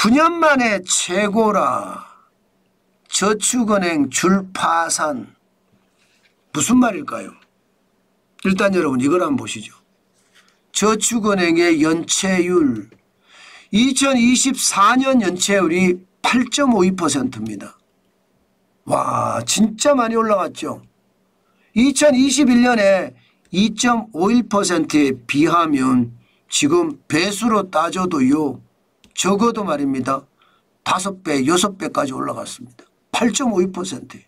9년 만에 최고라. 저축은행 줄파산. 무슨 말일까요? 일단 여러분 이걸 한번 보시죠. 저축은행의 연체율 2024년 연체율이 8.52%입니다. 와, 진짜 많이 올라갔죠. 2021년에 2.51%에 비하면 지금 배수로 따져도요, 적어도 말입니다. 5배, 6배까지 올라갔습니다. 8.52%.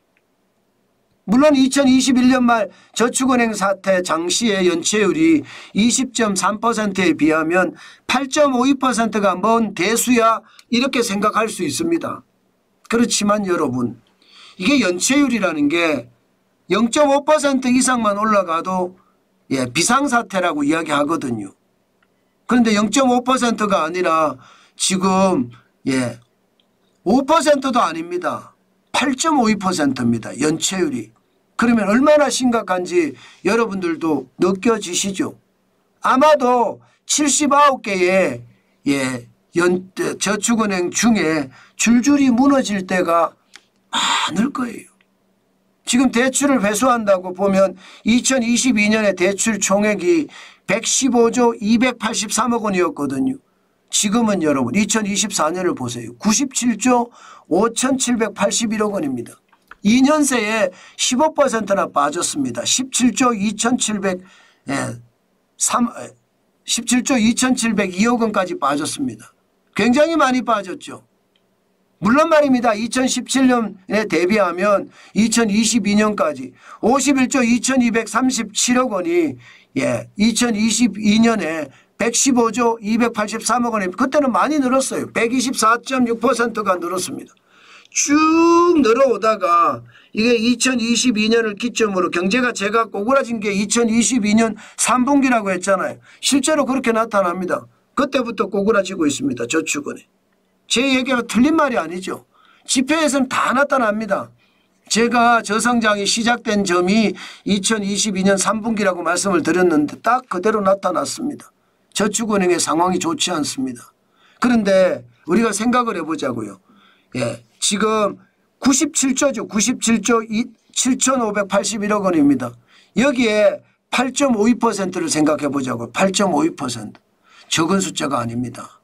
물론 2021년 말 저축은행 사태 당시의 연체율이 20.3%에 비하면 8.52%가 뭔 대수야 이렇게 생각할 수 있습니다. 그렇지만 여러분, 이게 연체율이라는 게 0.5% 이상만 올라가도 비상사태라고 이야기하거든요. 그런데 0.5%가 아니라 지금 5%도 아닙니다. 8.52%입니다. 연체율이. 그러면 얼마나 심각한지 여러분들도 느껴지시죠? 아마도 79개의 저축은행 중에 줄줄이 무너질 때가 많을 거예요. 지금 대출을 회수한다고 보면 2022년에 대출 총액이 115조 283억 원이었거든요. 지금은 여러분 2024년을 보세요. 97조 5781억 원입니다. 2년 새에 15%나 빠졌습니다. 17조 2702억 원까지 빠졌습니다. 굉장히 많이 빠졌죠. 물론 말입니다. 2017년에 대비하면 2022년까지 51조 2237억 원이 2022년에 115조 283억 원이 그때는 많이 늘었어요. 124.6%가 늘었습니다. 쭉 늘어오다가 이게 2022년을 기점으로 경제가 제가 꼬꾸라진 게 2022년 3분기라고 했잖아요. 실제로 그렇게 나타납니다. 그때부터 꼬꾸라지고 있습니다. 저축은행. 제 얘기가 틀린 말이 아니죠. 지표에서는 다 나타납니다. 제가 저성장이 시작된 점이 2022년 3분기라고 말씀을 드렸는데 딱 그대로 나타났습니다. 저축은행의 상황이 좋지 않습니다. 그런데 우리가 생각을 해보자고요. 지금 97조죠. 97조 7,581억 원입니다. 여기에 8.52%를 생각해 보자고요. 8.52%. 적은 숫자가 아닙니다.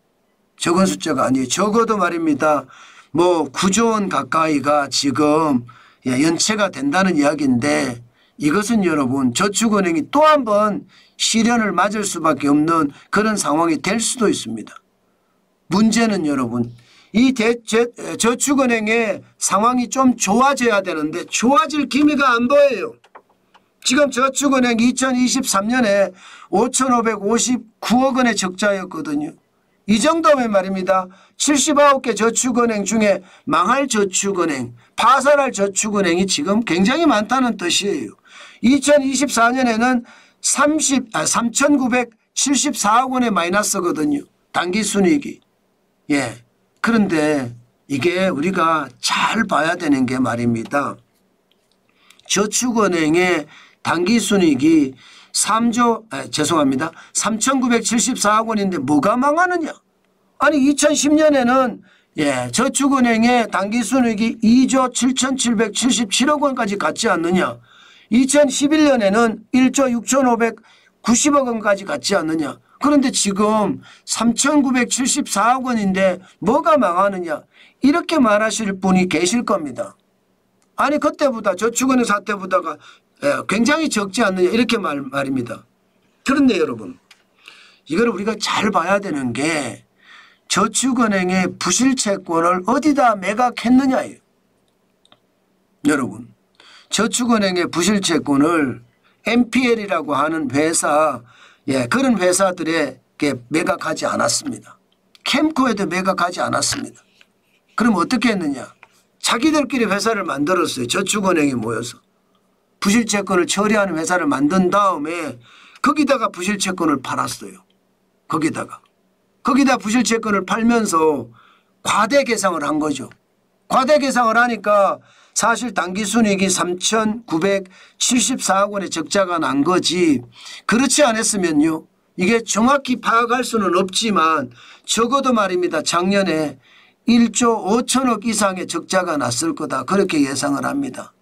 적은 숫자가 아니에요. 적어도 말입니다. 뭐 9조 원 가까이가 지금 연체가 된다는 이야기인데 이것은 여러분 저축은행이 또 한 번 시련을 맞을 수밖에 없는 그런 상황이 될 수도 있습니다. 문제는 여러분 이 저축은행의 상황이 좀 좋아져야 되는데 좋아질 기미가 안 보여요. 지금 저축은행 2023년에 5,559억 원의 적자였거든요. 이 정도면 말입니다. 79개 저축은행 중에 망할 저축은행, 파산할 저축은행이 지금 굉장히 많다는 뜻이에요. 2024년에는 3,974억 원의 마이너스거든요. 당기순이익이. 그런데 이게 우리가 잘 봐야 되는 게 말입니다. 저축은행의 당기순이익이 3,974억 원인데 뭐가 망하느냐. 아니 2010년에는 저축은행의 당기순이익이 2조 7,777억 원까지 갔지 않느냐. 2011년에는 1조 6,590억 원까지 갔지 않느냐. 그런데 지금 3,974억 원인데 뭐가 망하느냐. 이렇게 말하실 분이 계실 겁니다. 아니 그때보다 저축은행 사태보다가 굉장히 적지 않느냐 이렇게 말입니다. 그런데 여러분 이걸 우리가 잘 봐야 되는 게 저축은행의 부실채권을 어디다 매각했느냐예요. 여러분 저축은행의 부실채권을 NPL이라고 하는 회사 그런 회사들에게 매각하지 않았습니다. 캠코에도 매각하지 않았습니다. 그럼 어떻게 했느냐. 자기들끼리 회사를 만들었어요. 저축은행이 모여서. 부실채권을 처리하는 회사를 만든 다음에 거기다가 부실채권을 팔았어요. 거기다 부실채권을 팔면서 과대계상을 한 거죠. 과대계상을 하니까 사실 당기순이익이 3,974억 원의 적자가 난 거지. 그렇지 않았으면요. 이게 정확히 파악할 수는 없지만 적어도 말입니다. 작년에 1조 5천억 이상의 적자가 났을 거다 그렇게 예상을 합니다.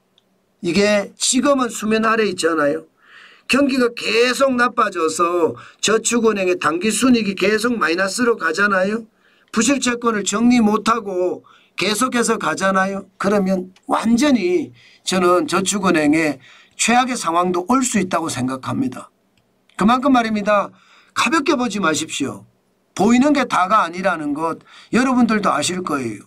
이게 지금은 수면 아래 있잖아요. 경기가 계속 나빠져서 저축은행의 당기순이익이 계속 마이너스로 가잖아요. 부실채권을 정리 못하고 계속해서 가잖아요. 그러면 완전히 저는 저축은행의 최악의 상황도 올 수 있다고 생각합니다. 그만큼 말입니다. 가볍게 보지 마십시오. 보이는 게 다가 아니라는 것 여러분들도 아실 거예요.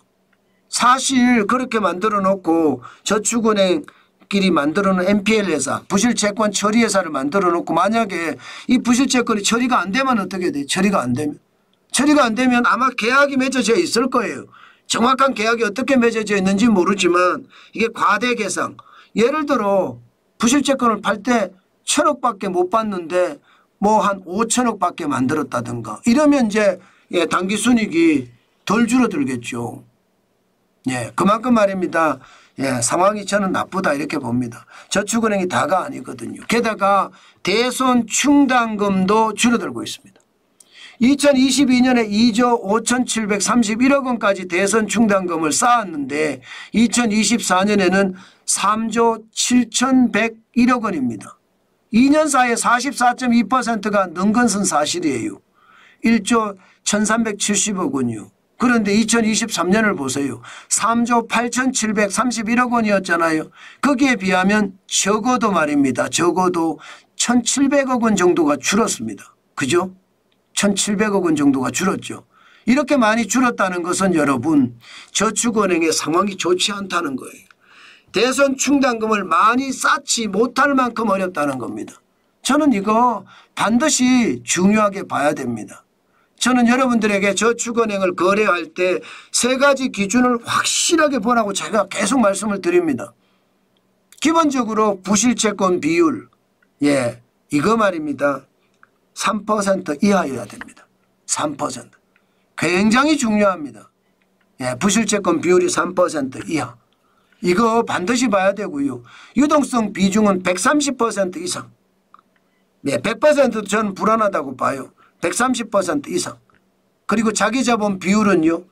사실 그렇게 만들어 놓고 저축은행끼리 만들어 놓은 NPL 회사, 부실채권 처리 회사를 만들어 놓고 만약에 이 부실채권이 처리가 안 되면 어떻게 돼요? 처리가 안 되면 아마 계약이 맺어져 있을 거예요. 정확한 계약이 어떻게 맺어져 있는지 모르지만 이게 과대계상. 예를 들어 부실채권을 팔 때 1,000억밖에 못 받는데 뭐 한 5천억밖에 만들었다든가 이러면 이제 당기순이익이 덜 줄어들겠죠. 그만큼 말입니다. 상황이 저는 나쁘다 이렇게 봅니다. 저축은행이 다가 아니거든요. 게다가 대손 충당금도 줄어들고 있습니다. 2022년에 2조 5,731억 원까지 대선 충당금을 쌓았는데 2024년에는 3조 7,101억 원입니다. 2년 사이에 44.2%가 는 것은 사실이에요. 1조 1,370억 원이요. 그런데 2023년을 보세요. 3조 8,731억 원이었잖아요. 거기에 비하면 적어도 말입니다. 적어도 1,700억 원 정도가 줄었습니다. 그죠? 1,700억 원 정도가 줄었죠. 이렇게 많이 줄었다는 것은 여러분 저축은행의 상황이 좋지 않다는 거예요. 대선 충당금을 많이 쌓지 못할 만큼 어렵다는 겁니다. 저는 이거 반드시 중요하게 봐야 됩니다. 저는 여러분들에게 저축은행을 거래할 때 세 가지 기준을 확실하게 보라고 제가 계속 말씀을 드립니다. 기본적으로 부실채권 비율 이거 말입니다. 3% 이하여야 됩니다. 3%. 굉장히 중요합니다. 부실채권 비율이 3% 이하. 이거 반드시 봐야 되고요. 유동성 비중은 130% 이상. 100%도 저는 불안하다고 봐요. 130% 이상. 그리고 자기자본 비율은요.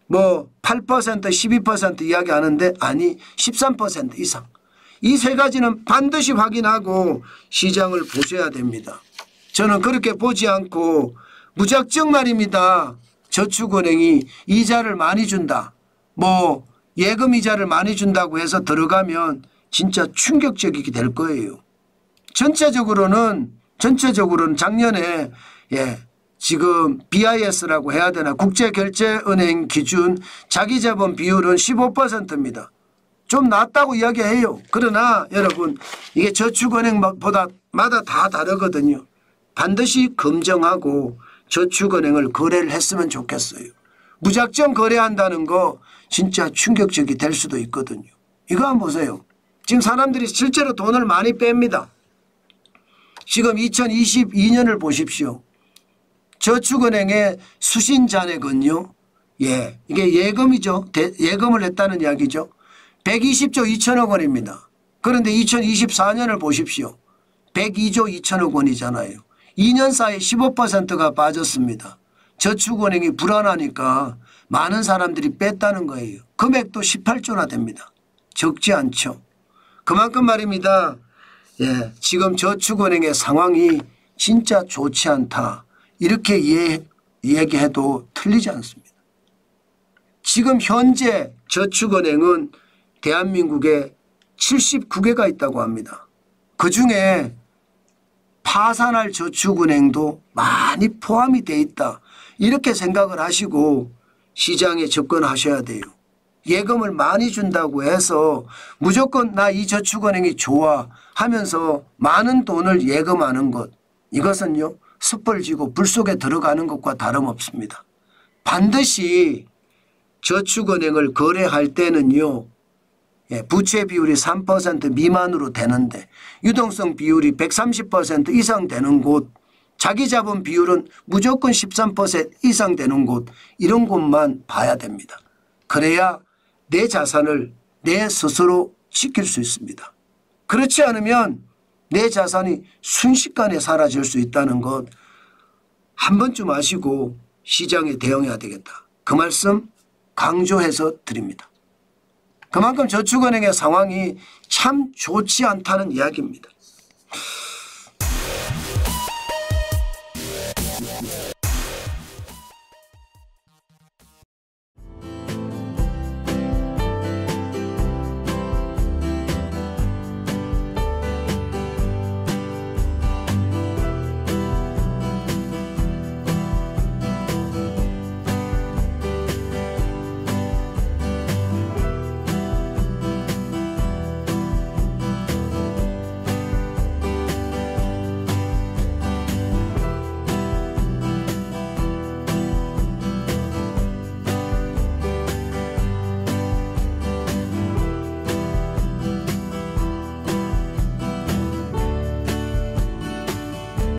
뭐 8% 12% 이야기하는데 아니 13% 이상. 이 세 가지는 반드시 확인하고 시장을 보셔야 됩니다. 저는 그렇게 보지 않고 무작정 말입니다. 저축은행이 이자를 많이 준다. 뭐 예금 이자를 많이 준다고 해서 들어가면 진짜 충격적이게 될 거예요. 전체적으로는 작년에 지금 BIS라고 해야 되나 국제결제은행 기준 자기자본 비율은 15%입니다. 좀 낮다고 이야기해요. 그러나 여러분 이게 저축은행보다 마다 다 다르거든요. 반드시 검증하고 저축은행을 거래를 했으면 좋겠어요. 무작정 거래한다는 거 진짜 충격적이 될 수도 있거든요. 이거 한번 보세요. 지금 사람들이 실제로 돈을 많이 뺍니다. 지금 2022년을 보십시오. 저축은행의 수신잔액은요. 이게 예금이죠. 예금을 했다는 이야기죠. 120조 2천억 원입니다. 그런데 2024년을 보십시오. 102조 2천억 원이잖아요. 2년 사이에 15%가 빠졌습니다. 저축은행이 불안하니까 많은 사람들이 뺐다는 거예요. 금액도 18조나 됩니다. 적지 않죠. 그만큼 말입니다. 지금 저축은행의 상황이 진짜 좋지 않다. 이렇게 얘기해도 틀리지 않습니다. 지금 현재 저축은행은 대한민국에 79개가 있다고 합니다. 그중에 파산할 저축은행도 많이 포함이 돼 있다. 이렇게 생각을 하시고 시장에 접근하셔야 돼요. 예금을 많이 준다고 해서 무조건 나 이 저축은행이 좋아 하면서 많은 돈을 예금하는 것, 이것은요 숯불 지고 불 속에 들어가는 것과 다름없습니다. 반드시 저축은행을 거래할 때는요 부채 비율이 3% 미만으로 되는데 유동성 비율이 130% 이상 되는 곳, 자기자본 비율은 무조건 13% 이상 되는 곳, 이런 곳만 봐야 됩니다. 그래야 내 자산을 내 스스로 지킬 수 있습니다. 그렇지 않으면 내 자산이 순식간에 사라질 수 있다는 것 한 번쯤 아시고 시장에 대응해야 되겠다. 그 말씀 강조해서 드립니다. 그만큼 저축은행의 상황이 참 좋지 않다는 이야기입니다.